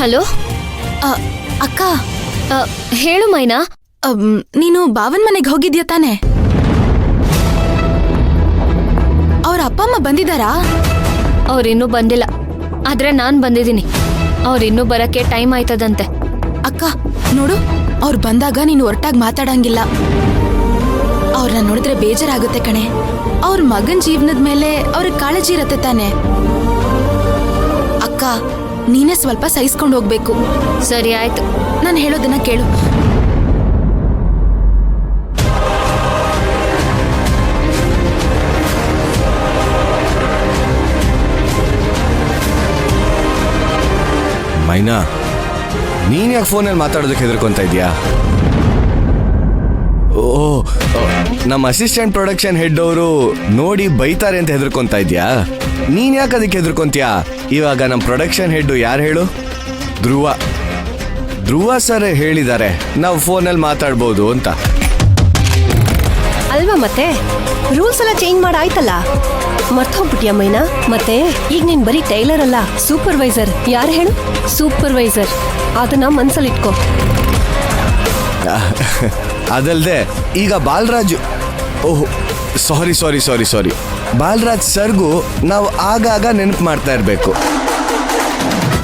Hello ಅಕ್ಕ. ಹೇಳು ಮೈನಾ. ನೀನು ಬಾವನ್ ಮನೆಗೆ ಹೋಗಿದ್ಯಾ ತಾನೆ? ಅವ್ರ ಅಪ್ಪ ಅಮ್ಮ ಬಂದಿದ್ದಾರಾ? ಅವ್ರಿನ್ನೂ ಬಂದಿಲ್ಲ, ಆದ್ರೆ ನಾನ್ ಬಂದಿದ್ದೀನಿ. ಅವ್ರಿನ್ನೂ ಬರಕ್ಕೆ ಟೈಮ್ ಆಯ್ತದಂತೆ. ಅಕ್ಕ ನೋಡು, ಅವ್ರು ಬಂದಾಗ ನೀನು ಹೊರಟಾಗಿ ಮಾತಾಡಂಗಿಲ್ಲ. ಅವ್ರನ್ನ ನೋಡಿದ್ರೆ ಬೇಜಾರಾಗುತ್ತೆ ಕಣೆ. ಅವ್ರ ಮಗನ್ ಜೀವನದ ಮೇಲೆ ಅವ್ರಿಗೆ ಕಾಳಜಿ ಇರತ್ತೆ ತಾನೆ. ಅಕ್ಕ ನೀನೇ ಸ್ವಲ್ಪ ಸಹಿಸ್ಕೊಂಡು ಹೋಗ್ಬೇಕು. ಸರಿ ಆಯ್ತು, ನಾನು ಹೇಳೋದನ್ನ ಕೇಳು. ಮೈನಾ, ನೀನ್ ಯಾಕೆ ಫೋನಲ್ಲಿ ಮಾತಾಡೋದಕ್ಕೆ ಹೆದರ್ಕೊಂತ ಇದೀಯಾ? ನಮ್ಮ ಅಸಿಸ್ಟೆಂಟ್ ಪ್ರೊಡಕ್ಷನ್ ಹೆಡ್ ಅವರು ನೋಡಿ ಬೈತಾರೆ ಅಂತ ಹೆದರ್ಕೊಂತ ಇದ್ಯಾ? ನೀನ್ ಯಾಕೆ ಅದಕ್ಕೆ ಹೆದರ್ಕೊಂತೀಯಾ? ಇವಾಗ ನಮ್ಮ ಪ್ರೊಡಕ್ಷನ್ ಹೆಡ್ ಯಾರು ಹೇಳು? ಧ್ರುವ ಸರ್ ಹೇಳಿದ್ದಾರೆ ನಾವು ಫೋನಲ್ಲಿ ಮಾತಾಡ್ಬೋದು ಅಂತ. ಅಲ್ವಾ, ಮತ್ತೆ ರೂಲ್ಸ್ ಎಲ್ಲ ಚೇಂಜ್ ಮಾಡಾಯ್ತಲ್ಲ. ಮರ್ತೋಗ್ಬಿಟ್ಯಾ ಮೈನಾ? ಮತ್ತೆ ಈಗ ನೀನ್ ಬರೀ ಟೈಲರ್ ಅಲ್ಲ, ಸೂಪರ್ವೈಸರ್. ಯಾರು ಹೇಳು? ಸೂಪರ್ವೈಸರ್. ಅದನ್ನ ಮನ್ಸಲ್ಲಿಟ್ಕೋ. ಅದಲ್ದೆ ಈಗ ಬಾಲರಾಜ್, ಓಹ್ ಸಾರಿ ಬಾಲರಾಜ್ ಸರ್ಗೂ ನಾವು ಆಗಾಗ ನೆನಪು ಮಾಡ್ತಾ ಇರಬೇಕು.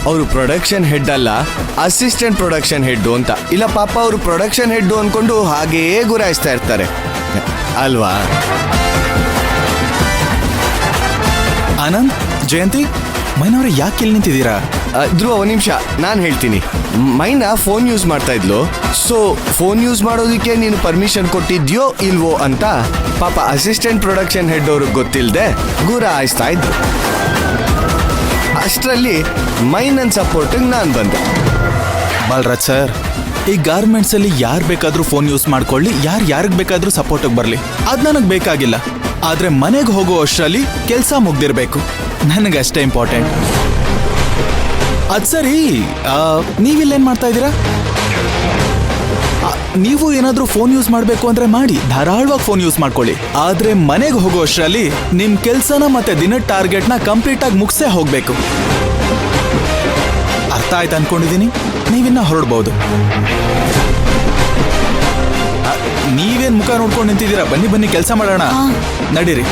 ಅವರು ಪ್ರೊಡಕ್ಷನ್ ಹೆಡ್ ಅಲ್ಲ, ಅಸಿಸ್ಟೆಂಟ್ ಪ್ರೊಡಕ್ಷನ್ ಹೆಡ್ ಅಂತ. ಇಲ್ಲ ಪಾಪ ಅವರು ಪ್ರೊಡಕ್ಷನ್ ಹೆಡ್ ಅನ್ಕೊಂಡು ಹಾಗೆಯೇ ಗುರಾಯಿಸ್ತಾ ಇರ್ತಾರೆ ಅಲ್ವಾ? ಆನಂದ್, ಜಯಂತಿ, ಮೈನವ್ರೆ ಯಾಕೆ ಇಲ್ಲಿ ನಿಂತಿದ್ದೀರಾ? ಧ್ರುವ, ಒಂದು ನಿಮಿಷ ನಾನು ಹೇಳ್ತೀನಿ. ಮೈನಾ ಫೋನ್ ಯೂಸ್ ಮಾಡ್ತಾ ಇದ್ಲು. ಸೊ ಫೋನ್ ಯೂಸ್ ಮಾಡೋದಕ್ಕೆ ನೀನು ಪರ್ಮಿಷನ್ ಕೊಟ್ಟಿದ್ಯೋ ಇಲ್ವೋ ಅಂತ ಪಾಪ ಅಸಿಸ್ಟೆಂಟ್ ಪ್ರೊಡಕ್ಷನ್ ಹೆಡ್ ಅವ್ರಿಗೆ ಗೊತ್ತಿಲ್ಲದೆ ಗುರಾಯಿಸ್ತಾ ಇದ್ರು. ಅಷ್ಟರಲ್ಲಿ ಮೈನನ್ ಸಪೋರ್ಟಿಗೆ ನಾನು ಬಂದೆ. ಬಾಲರಾಜ್ ಸರ್, ಈ ಗಾರ್ಮೆಂಟ್ಸ್ ಅಲ್ಲಿ ಯಾರು ಬೇಕಾದ್ರೂ ಫೋನ್ ಯೂಸ್ ಮಾಡ್ಕೊಳ್ಳಿ, ಯಾರಿಗೆ ಬೇಕಾದ್ರೂ ಸಪೋರ್ಟಿಗೆ ಬರಲಿ, ಅದು ನನಗೆ ಬೇಕಾಗಿಲ್ಲ. ಆದ್ರೆ ಮನೆಗೆ ಹೋಗೋ ಅಷ್ಟರಲ್ಲಿ ಕೆಲಸ ಮುಗ್ದಿರ್ಬೇಕು, ನನಗಷ್ಟೇ ಇಂಪಾರ್ಟೆಂಟ್. ಅದ್ ಸರಿ, ನೀವಿಲ್ಲೇನ್ ಮಾಡ್ತಾ ಇದ್ದೀರಾ? ನೀವು ಏನಾದ್ರೂ ಫೋನ್ ಯೂಸ್ ಮಾಡಬೇಕು ಅಂದ್ರೆ ಮಾಡಿ, ಧಾರಾಳವಾಗಿ ಫೋನ್ ಯೂಸ್ ಮಾಡ್ಕೊಳ್ಳಿ. ಆದ್ರೆ ಮನೆಗೆ ಹೋಗೋ ಅಷ್ಟರಲ್ಲಿ ನಿಮ್ ಕೆಲ್ಸನ ಮತ್ತೆ ದಿನದ ಟಾರ್ಗೆಟ್ನ ಕಂಪ್ಲೀಟ್ ಆಗಿ ಮುಗಿಸೇ ಹೋಗ್ಬೇಕು. ಅರ್ಥ ಆಯ್ತು ಅನ್ಕೊಂಡಿದೀನಿ. ನೀವಿನ್ನ ಹೊರಡ್ಬಹುದು. ನೀವೇನ್ ಮುಖ ನೋಡ್ಕೊಂಡು ನಿಂತಿದ್ದೀರಾ? ಬನ್ನಿ ಕೆಲಸ ಮಾಡೋಣ, ನಡೀರಿ.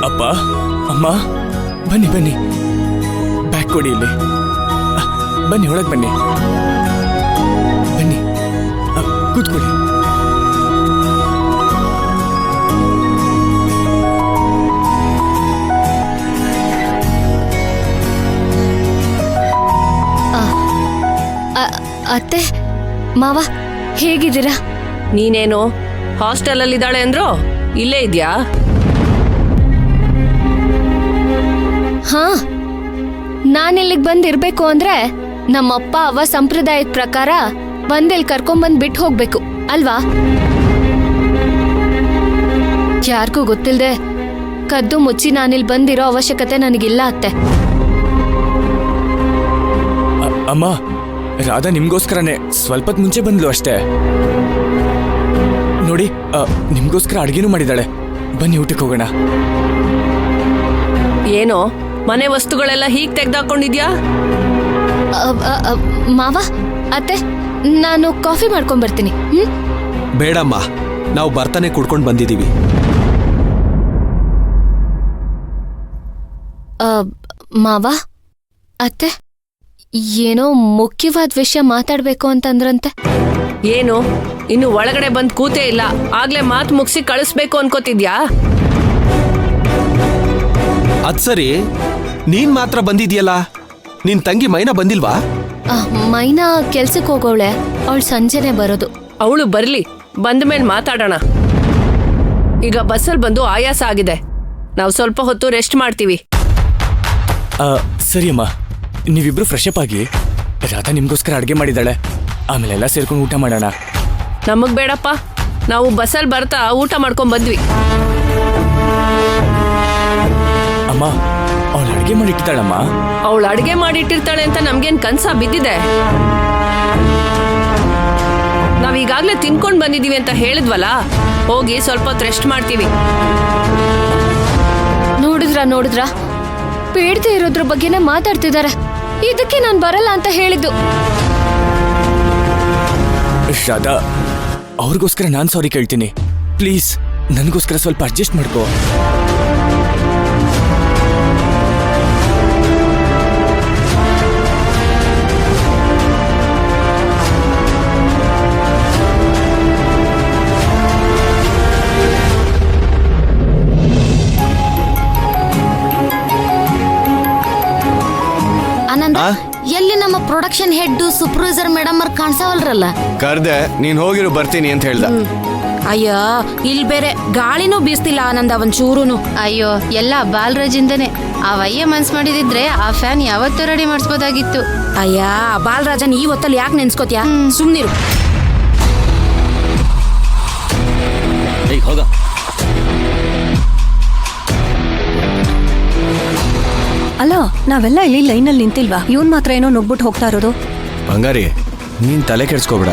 ಅಪ್ಪ, ಅಮ್ಮ, ಬನ್ನಿ ಬ್ಯಾಗ್ ಕೊಡಿ. ಇಲ್ಲಿ ಬನ್ನಿ, ಒಳಗೆ ಬನ್ನಿ ಕೂತ್ಕೊಳ್ಳಿ. ಅತ್ತೆ, ಮಾವ, ಹೇಗಿದ್ದೀರಾ? ನೀನೇನು ಹಾಸ್ಟೆಲ್ ಅಲ್ಲಿ ಇದ್ದಾಳೆ ಅಂದ್ರು, ಇಲ್ಲೇ ಇದ್ಯಾ? ಹಾ, ನಾನಿಲ್ಲಿಗೆ ಬಂದಿರ್ಬೇಕು ಅಂದ್ರೆ ನಮ್ಮಪ್ಪ ಅವ್ವ ಸಂಪ್ರದಾಯದ ಪ್ರಕಾರ ಬಂದಿಲ್ ಕರ್ಕೊಂಬಂದ್ ಬಿಟ್ಟು ಹೋಗ್ಬೇಕು ಅಲ್ವಾ? ಯಾರಿಗೂ ಗೊತ್ತಿಲ್ದೆ ಕದ್ದು ಮುಚ್ಚಿ ನಾನಿಲ್ಲಿ ಬಂದಿರೋ ಅವಶ್ಯಕತೆ ನನಗಿಲ್ಲ ಅತ್ತೆ. ಅಮ್ಮ, ರಾಧಾ ನಿಮ್ಗೋಸ್ಕರನೇ ಸ್ವಲ್ಪತ್ ಮುಂಚೆ ಬಂದ್ಲು ಅಷ್ಟೇ. ನೋಡಿ, ನಿಮ್ಗೋಸ್ಕರ ಅಡ್ಗೆನೂ ಮಾಡಿದಾಳೆ. ಬನ್ನಿ ಊಟಕ್ಕೆ ಹೋಗೋಣ. ಏನೋ ಮನೆ ವಸ್ತುಗಳೆಲ್ಲ ಹೀಗ್ ತೆಗ್ದಾಕೊಂಡಿದ್ಯಾ? ಮಾವ, ಅತ್ತೆ, ನಾನು ಕಾಫಿ ಮಾಡ್ಕೊಂಡ್ ಬರ್ತೀನಿ. ಬೇಡಮ್ಮ, ನಾವು ಬರ್ತಾನೆ ಕುಡ್ಕೊಂಡು ಬಂದಿದೀವಿ. ಮಾವ, ಅತ್ತೆ, ಏನೋ ಮುಖ್ಯವಾದ ವಿಷಯ ಮಾತಾಡ್ಬೇಕು ಅಂತಂದ್ರಂತೆ. ಏನು, ಇನ್ನು ಒಳಗಡೆ ಬಂದ್ ಕೂತೇ ಇಲ್ಲ, ಆಗ್ಲೇ ಮಾತು ಮುಗಿಸಿ ಕಳಿಸ್ಬೇಕು ಅನ್ಕೋತಿದ್ಯಾ? ಅದ್ ಸರಿ, ನೀನ್ ಮಾತ್ರ ಬಂದಿದ್ಯಲ್ಲ, ನಿನ್ ತಂಗಿ ಮೈನಾ ಬಂದಿಲ್ವಾ? ಮೈನಾ ಕೆಲ್ಸಕ್ಕೆ ಹೋಗೋಳೆ, ಅವಳು ಸಂಜೆನೆ ಬರೋದು. ಅವಳು ಬರ್ಲಿ, ಬಂದ ಮೇಲೆ ಮಾತಾಡೋಣ. ಈಗ ಬಸ್ಸಲ್ಲಿ ಬಂದು ಆಯಾಸ ಆಗಿದೆ, ನಾವು ಸ್ವಲ್ಪ ಹೊತ್ತು ರೆಸ್ಟ್ ಮಾಡ್ತೀವಿ. ಸರಿ ಅಮ್ಮ, ನೀವಿಬ್ರು ಫ್ರೆಶ್ ಅಪ್ ಆಗಿ. ರಾಧಾ ನಿಮ್ಗೋಸ್ಕರ ಅಡ್ಗೆ ಮಾಡಿದಾಳೆ, ಆಮೇಲೆ ಎಲ್ಲ ಸೇರ್ಕೊಂಡು ಊಟ ಮಾಡೋಣ. ನಮಗ್ ಬೇಡಪ್ಪ, ನಾವು ಬಸ್ಸಲ್ಲಿ ಬರ್ತಾ ಊಟ ಮಾಡ್ಕೊಂಡ್ ಬಂದ್ವಿ. ಅಮ್ಮ, ಅವಳು ಅಡ್ಗೆ ಮಾಡಿಟ್ಟಿದ್ದಾಳಮ್ಮ. ಅವಳು ಅಡ್ಗೆ ಮಾಡಿಟ್ಟಿರ್ತಾಳೆ ಅಂತ ನಮ್ಗೇನ್ ಕನ್ಸ ಬಿದ್ದಿದೆ? ನಾವ್ ಈಗಾಗ್ಲೇ ತಿನ್ಕೊಂಡ್ ಬಂದಿದೀವಿ ಅಂತ ಹೇಳಿದ್ವಲ್ಲ, ಹೋಗಿ ಸ್ವಲ್ಪ ಹೊತ್ತು ರೆಸ್ಟ್ ಮಾಡ್ತೀವಿ. ನೋಡಿದ್ರಾ ಬೇಡದೆ ಇರೋದ್ರ ಬಗ್ಗೆನೇ ಮಾತಾಡ್ತಿದ್ದಾರೆ. ಇದಕ್ಕೆ ನಾನ್ ಬರಲ್ಲ ಅಂತ ಹೇಳಿದ್ದು. ಶ್ರಾದಾ, ಅವ್ರಿಗೋಸ್ಕರ ನಾನ್ ಸಾರಿ ಕೇಳ್ತೀನಿ. ಪ್ಲೀಸ್ ನನಗೋಸ್ಕರ ಸ್ವಲ್ಪ ಅಡ್ಜಸ್ಟ್ ಮಾಡ್ಕೋ. ಆನಂದ, ಎಲ್ಲಿ ನಮ್ಮ ಪ್ರೊಡಕ್ಷನ್ ಹೆಡ್ ಸೂಪರ್ವೈಸರ್ ಮೇಡಮ್ ಅವ್ರು ಕಾಣಿಸವಲ್ರಲ್ಲ? ಕರ್ದೆ, ನೀನ್ ಹೋಗಿರು ಬರ್ತೀನಿ ಅಂತ ಹೇಳ್ದ. ಅಯ್ಯೋ, ಇಲ್ಲಿ ಬೇರೆ ಗಾಳಿನೂ ಬೀಸ್ತಿಲ್ಲ ಆನಂದ ಒಂಚೂರುನು. ಅಯ್ಯೋ, ಎಲ್ಲ ಬಾಲರಾಜಿಂದನೇ. ಅವಯ್ಯ ಮನ್ಸ್ ಮಾಡಿದಿದ್ರೆ ಆ ಫ್ಯಾನ್ ಯಾವತ್ತೂ ರೆಡಿ ಮಾಡಿಸ್ಬೋದಾಗಿತ್ತು. ಅಯ್ಯ, ಬಾಲರಾಜನ್ ಈ ಹೊತ್ತಲ್ಲಿ ಯಾಕೆ ನೆನ್ಸ್ಕೋತ್ಯಾ? ಸುಮ್ನಿರು. ಹೋಗ. ಅಲ್ಲ, ನಾವೆಲ್ಲ ಇಲ್ಲಿ ಲೈನಲ್ಲಿ ನಿಂತಿಲ್ವಾ? ಇವನ್ ಮಾತ್ರ ಏನೋ ನುಗ್ಬಿಟ್ಟು ಹೋಗ್ತಾ ಇರೋದು. ಬಂಗಾರಿ, ನೀನ್ ತಲೆ ಕೆಡ್ಸ್ಕೊಬೇಡ,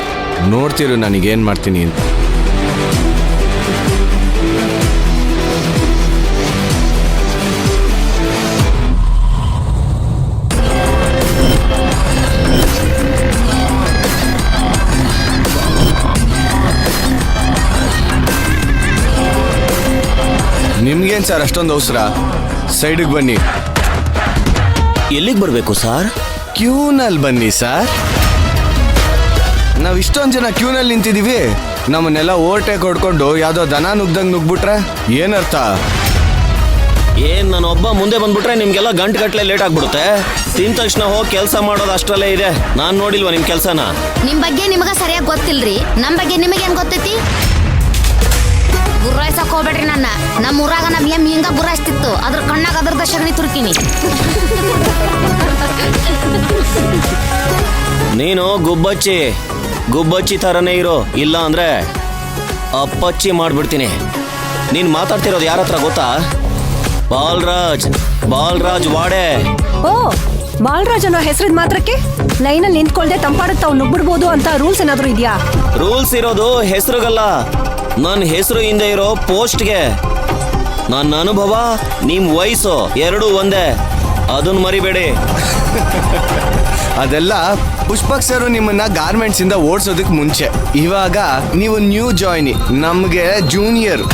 ನೋಡ್ತಿರು ನನಗೇನ್ ಮಾಡ್ತೀನಿ ಅಂತ. ನಿಮ್ಗೇನ್ ಸರ್ ಅಷ್ಟೊಂದು ಅವಸರ? ಸೈಡಿಗೆ ಬನ್ನಿ. ಎಲ್ಲಿಗೆ ಬರಬೇಕು ಸರ್? ಕ್ಯೂನಲ್ಲಿ ಬನ್ನಿ ಸರ್. ನಾವ್ ಇಷ್ಟೊಂದು ಜನ ಕ್ಯೂನಲ್ಲಿ ನಿಂತಿದೀವಿ, ನಮ್ಮನ್ನೆಲ್ಲ ಓವರ್ಟೇಕ್ ಹೊಡ್ಕೊಂಡು ಯಾವ್ದೋ ದನ ನುಗ್ದಂಗ್ ನುಗ್ಬಿಟ್ರೆ ಏನರ್ಥ? ಏನ್ ನಾನು ಒಬ್ಬ ಮುಂದೆ ಬಂದ್ಬಿಟ್ರೆ ನಿಮ್ಗೆಲ್ಲ ಗಂಟೆ ಲೇಟ್ ಆಗ್ಬಿಡುತ್ತೆ. ತಿಂದ ತಕ್ಷಣ ಹೋಗಿ ಕೆಲಸ ಮಾಡೋದು ಅಷ್ಟರಲ್ಲೇ ಇದೆ. ನಾನ್ ನೋಡಿಲ್ವಾ ನಿಮ್ ಕೆಲ್ಸನ? ನಿಮ್ ಬಗ್ಗೆ ನಿಮಗ ಸರಿಯಾಗಿ ಗೊತ್ತಿಲ್ರಿ, ನಮ್ ಬಗ್ಗೆ ನಿಮಗೇನ್ ಗೊತ್ತೈತಿ? ಗುರ್ರಾಯ್ಸಕ್ ಹೋಗ್ಬೇಡ್ರಿ ನನ್ನ. ನಮ್ಮ ಊರಾಗ ನಮ್ ಎಮ್ಮಿ ಹಿಂಗ ಗುರ್ರಾಯ್ಸ್ತಿತ್ತು, ಅದ್ರ ಕಣ್ಣಾಗ ಅದ್ರದ ಸಗಣಿ ತುರ್ಕಿನಿ. ನೀನು ಗುಬ್ಬಚ್ಚಿ ಥರನೇ ಇರೋ, ಇಲ್ಲ ಅಂದ್ರೆ ಅಪ್ಪಚ್ಚಿ ಮಾಡ್ಬಿಡ್ತೀನಿ. ನೀನ್ ಮಾತಾಡ್ತಿರೋದು ಯಾರ ಹತ್ರ ಗೊತ್ತಾ? ಬಾಲ್ರಾಜ್ ವಾಡೆ. ಓ, ಬಾಲರಾಜ್ ಅನ್ನೋ ಹೆಸರಿದ್ ಮಾತ್ರಕ್ಕೆ ಲೈನಲ್ಲಿ ನಿಂತ್ಕೊಳ್ದೆ ತಂಪಾಡುತ್ತ ಅವ್ನು ನುಗ್ಬಿಡ್ಬೋದು ಅಂತ ರೂಲ್ಸ್ ಏನಾದ್ರು ಇದೆಯಾ? ರೂಲ್ಸ್ ಇರೋದು ಹೆಸರುಗಲ್ಲ, ನನ್ನ ಹೆಸರು ಹಿಂದೆ ಇರೋ ಪೋಸ್ಟ್ಗೆ. ನನ್ನ ಅನುಭವ, ನಿಮ್ ವಯಸ್ಸು ಎರಡೂ ಒಂದೇ, ಅದನ್ನ ಮರಿಬೇಡಿ. ಅದೆಲ್ಲ ಪುಷ್ಪಕ್ ಸರ್ ನಿಮ್ಮನ್ನ ಗಾರ್ಮೆಂಟ್ಸ್ ಇಂದ ಓಡಿಸೋದಕ್ಕೆ ಮುಂಚೆ. ಇವಾಗ ನೀವು ನ್ಯೂ ಜಾಯ್ನಿ, ನಮ್ಗೆ ಜೂನಿಯರ್.